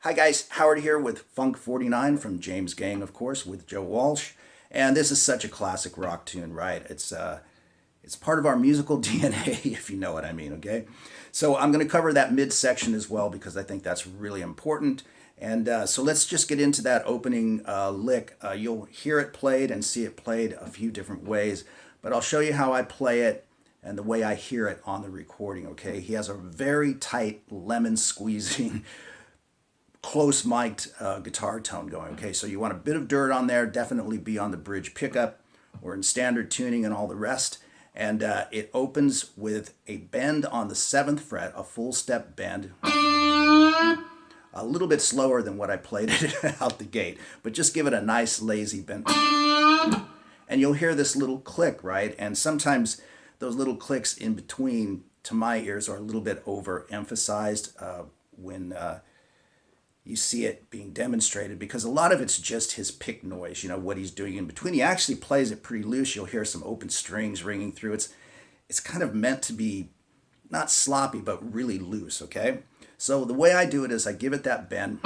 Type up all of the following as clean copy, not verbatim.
Hi guys, Howard here with Funk 49 from James Gang, of course, with Joe Walsh. And this is such a classic rock tune, right? It's part of our musical DNA, if you know what I mean, okay? So I'm going to cover that midsection as well because I think that's really important. And so let's just get into that opening lick. You'll hear it played and see it played a few different ways, but I'll show you how I play it and the way I hear it on the recording, okay? He has a very tight lemon squeezing close mic'd guitar tone going. Okay, so you want a bit of dirt on there, definitely be on the bridge pickup or in standard tuning and all the rest. And it opens with a bend on the 7th fret, a full step bend, a little bit slower than what I played it out the gate, but just give it a nice lazy bend. And you'll hear this little click, right? And sometimes those little clicks in between, to my ears, are a little bit overemphasized when you see it being demonstrated, because a lot of it's just his pick noise, you know, what he's doing in between. He actually plays it pretty loose. You'll hear some open strings ringing through. It's kind of meant to be not sloppy, but really loose, okay? So the way I do it is I give it that bend,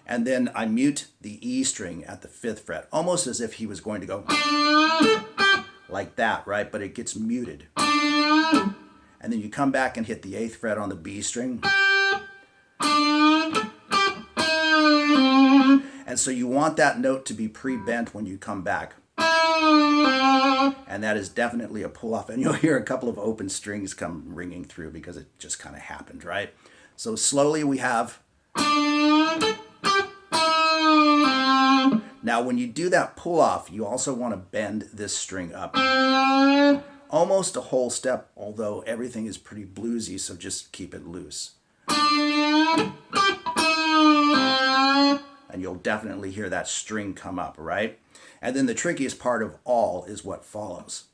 and then I mute the E string at the 5th fret, almost as if he was going to go like that, right? But it gets muted. And then you come back and hit the 8th fret on the B string. And so you want that note to be pre-bent when you come back. And that is definitely a pull-off. And you'll hear a couple of open strings come ringing through because it just kind of happened, right? So slowly we have... Now when you do that pull-off, you also want to bend this string up. Almost a whole step, although everything is pretty bluesy, so just keep it loose. And you'll definitely hear that string come up, right? And then the trickiest part of all is what follows.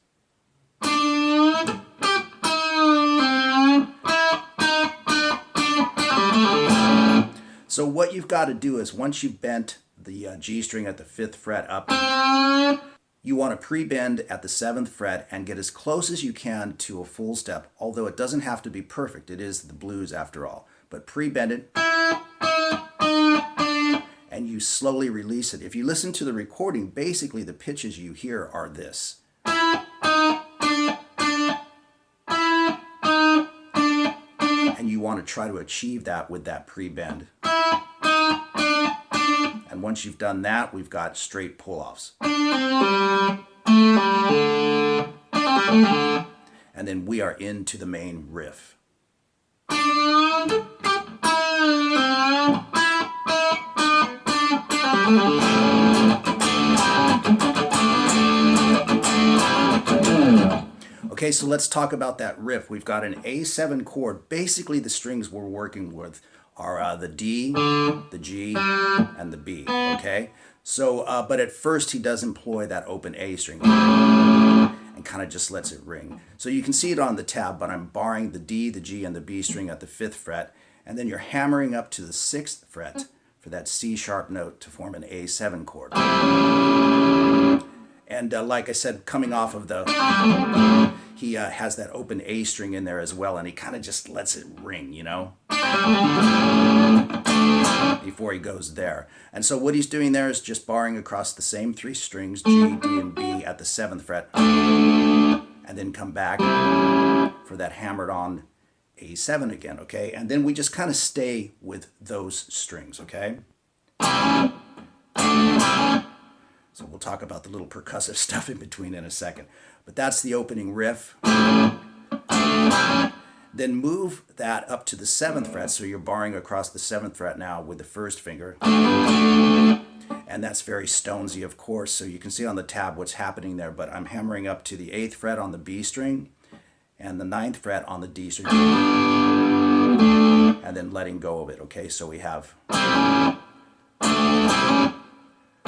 So what you've got to do is, once you've bent the G string at the 5th fret up, you want to pre-bend at the 7th fret and get as close as you can to a full step, although it doesn't have to be perfect. It is the blues after all. But pre-bend it, and you slowly release it. If you listen to the recording, basically the pitches you hear are this. And you want to try to achieve that with that pre-bend. And once you've done that, we've got straight pull-offs. And then we are into the main riff. Okay, so let's talk about that riff. We've got an A7 chord. Basically, the strings we're working with are the D, the G, and the B, okay? So, but at first he does employ that open A string and kind of just lets it ring. So you can see it on the tab, but I'm barring the D, the G, and the B string at the 5th fret, and then you're hammering up to the 6th fret for that C sharp note to form an A7 chord. And like I said, coming off of the, he has that open A string in there as well, and he kind of just lets it ring, you know, before he goes there. And so what he's doing there is just barring across the same 3 strings, G, D, and B at the 7th fret, and then come back for that hammered on A7 again, okay? And then we just kind of stay with those strings, okay? So we'll talk about the little percussive stuff in between in a second. But that's the opening riff. Then move that up to the 7th fret, so you're barring across the 7th fret now with the 1st finger. And that's very Stonesy, of course, so you can see on the tab what's happening there, but I'm hammering up to the 8th fret on the B string and the 9th fret on the D string, and then letting go of it, okay? So we have...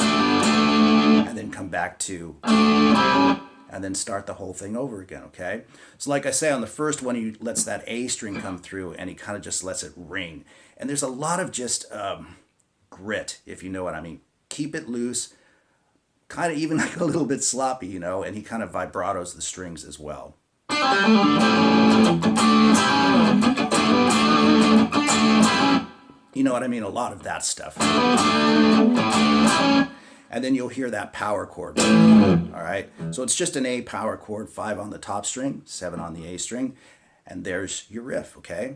and then come back to... and then start the whole thing over again, okay? So like I say, on the first one, he lets that A string come through, and he kind of just lets it ring. And there's a lot of just grit, if you know what I mean. Keep it loose, kind of even like a little bit sloppy, you know, and he kind of vibratos the strings as well. You know what what I mean? A lot of that stuff. And then you'll hear that power chord. All right. So it's just an A power chord, 5 on the top string, 7 on the A string. And there's your riff, okay?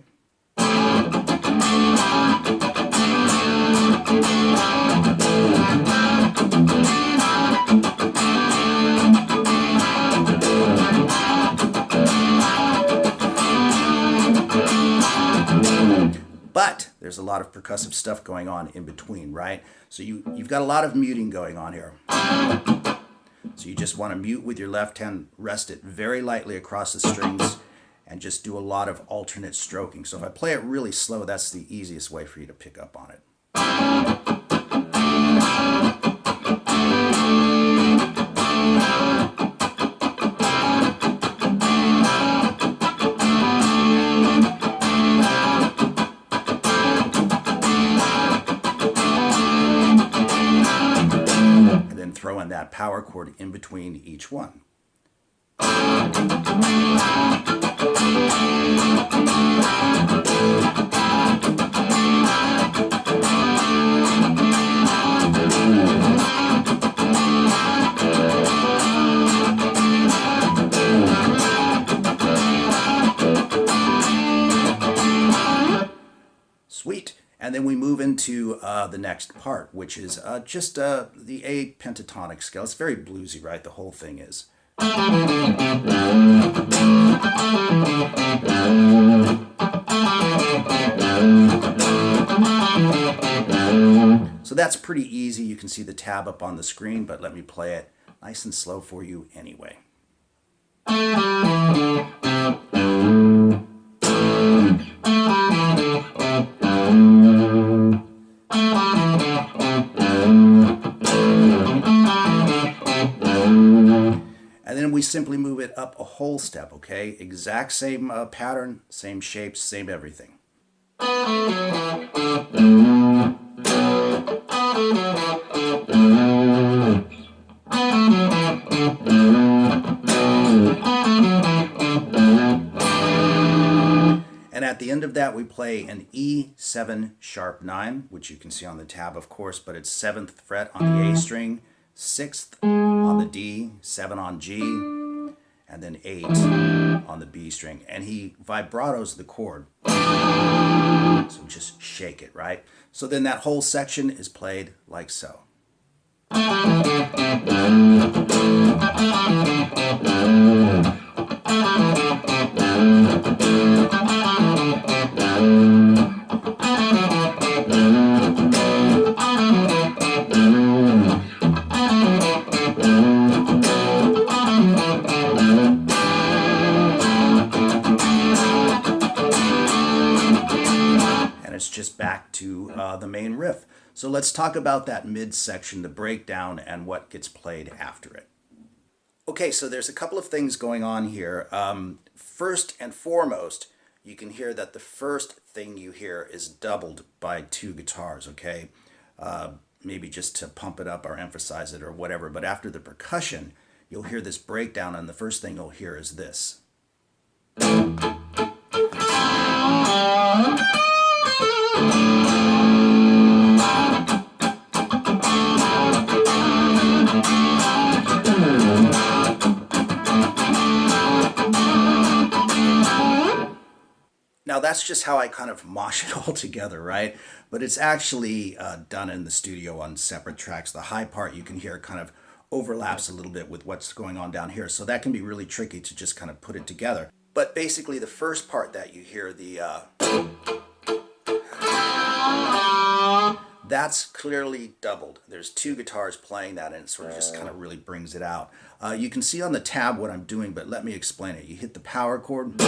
But there's a lot of percussive stuff going on in between, right? So you've got a lot of muting going on here. So you just want to mute with your left hand, rest it very lightly across the strings, and just do a lot of alternate stroking. So if I play it really slow, that's the easiest way for you to pick up on it. And then throw in that power chord in between each one. Sweet. And then we move into the next part, which is just the A pentatonic scale. It's very bluesy, right? The whole thing is. So that's pretty easy. You can see the tab up on the screen, but let me play it nice and slow for you anyway. And then we simply move it up a whole step, okay? Exact same pattern, same shapes, same everything. And at the end of that, we play an E7 sharp 9, which you can see on the tab, of course, but it's 7th fret on the A string, 6th on the D, 7 on G, and then 8 on the B string. And he vibratos the chord. So just shake it, right? So then that whole section is played like so. And it's just back to the main riff. So let's talk about that midsection, the breakdown, and what gets played after it. Okay, so there's a couple of things going on here. First and foremost, you can hear that the first thing you hear is doubled by 2 guitars, okay? Maybe just to pump it up or emphasize it or whatever, but after the percussion, you'll hear this breakdown, and the first thing you'll hear is this. Now that's just how I kind of mosh it all together, right? But it's actually done in the studio on separate tracks. The high part you can hear kind of overlaps a little bit with what's going on down here. So that can be really tricky to just kind of put it together. But basically the first part that you hear, that's clearly doubled. There's 2 guitars playing that, and it sort of just kind of really brings it out. You can see on the tab what I'm doing, but let me explain it. You hit the power chord,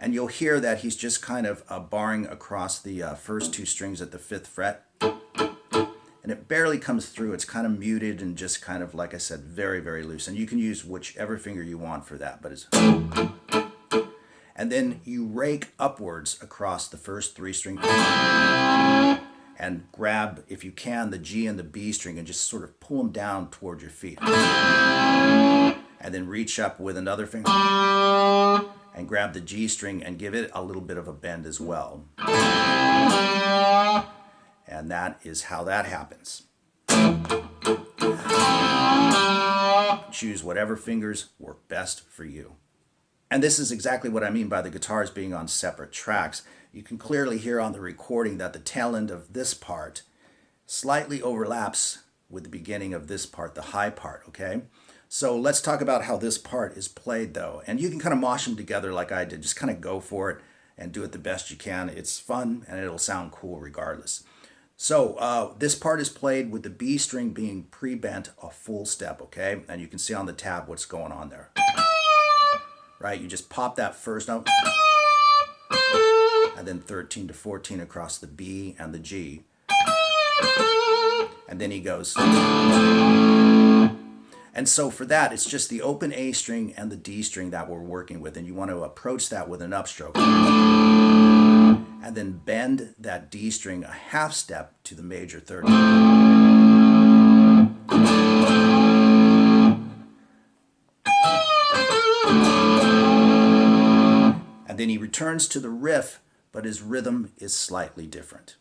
and you'll hear that he's just kind of barring across the first 2 strings at the 5th fret. And it barely comes through. It's kind of muted and just kind of, like I said, very, very loose. And you can use whichever finger you want for that, but it's... And then you rake upwards across the first 3 strings and grab, if you can, the G and the B string and just sort of pull them down toward your feet. And then reach up with another finger and grab the G string and give it a little bit of a bend as well. And that is how that happens. Choose whatever fingers work best for you. And this is exactly what I mean by the guitars being on separate tracks. You can clearly hear on the recording that the tail end of this part slightly overlaps with the beginning of this part, the high part, okay? So let's talk about how this part is played though. And you can kind of mosh them together like I did. Just kind of go for it and do it the best you can. It's fun and it'll sound cool regardless. So this part is played with the B string being pre-bent a full step, okay? And you can see on the tab what's going on there. Right, you just pop that first note, and then 13 to 14 across the B and the G. And then he goes. And so for that, it's just the open A string and the D string that we're working with. And you want to approach that with an upstroke. And then bend that D string a half step to the major third. And then he returns to the riff, but his rhythm is slightly different.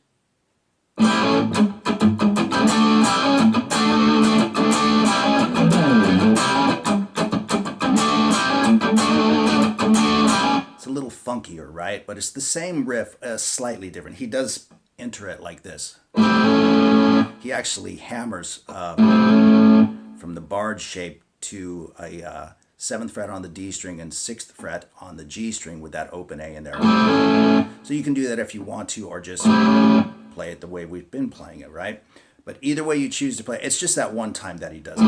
It's a little funkier, right? But it's the same riff, slightly different. He does enter it like this. He actually hammers from the barred shape to a 7th fret on the D string and 6th fret on the G string with that open A in there. So you can do that if you want to, or just play it the way we've been playing it, right? But either way you choose to play, it's just that one time that he does it.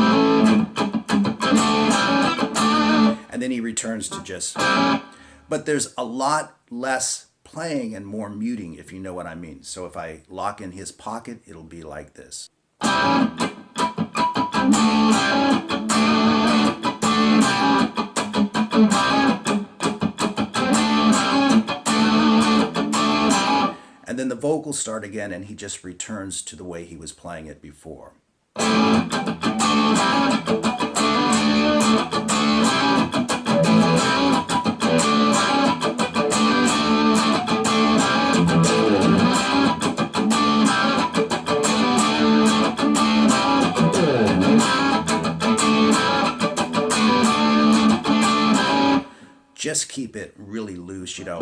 And then he returns to just... But there's a lot less playing and more muting, if you know what I mean. So if I lock in his pocket, it'll be like this. And then the vocals start again, and he just returns to the way he was playing it before. Just keep it really loose, you know,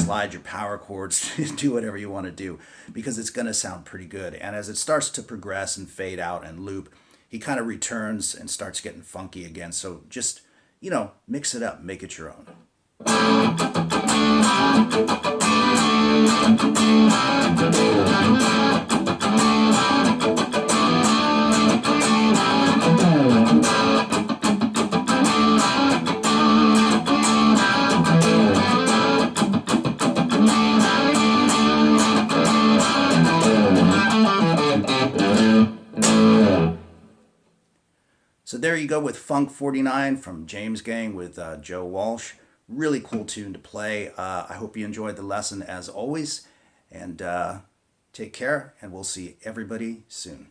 slide your power chords, do whatever you want to do, because it's going to sound pretty good. And as it starts to progress and fade out and loop, he kind of returns and starts getting funky again. So just, you know, mix it up, make it your own. So there you go with Funk 49 from James Gang with Joe Walsh. Really cool tune to play. I hope you enjoyed the lesson as always. And take care, and we'll see everybody soon.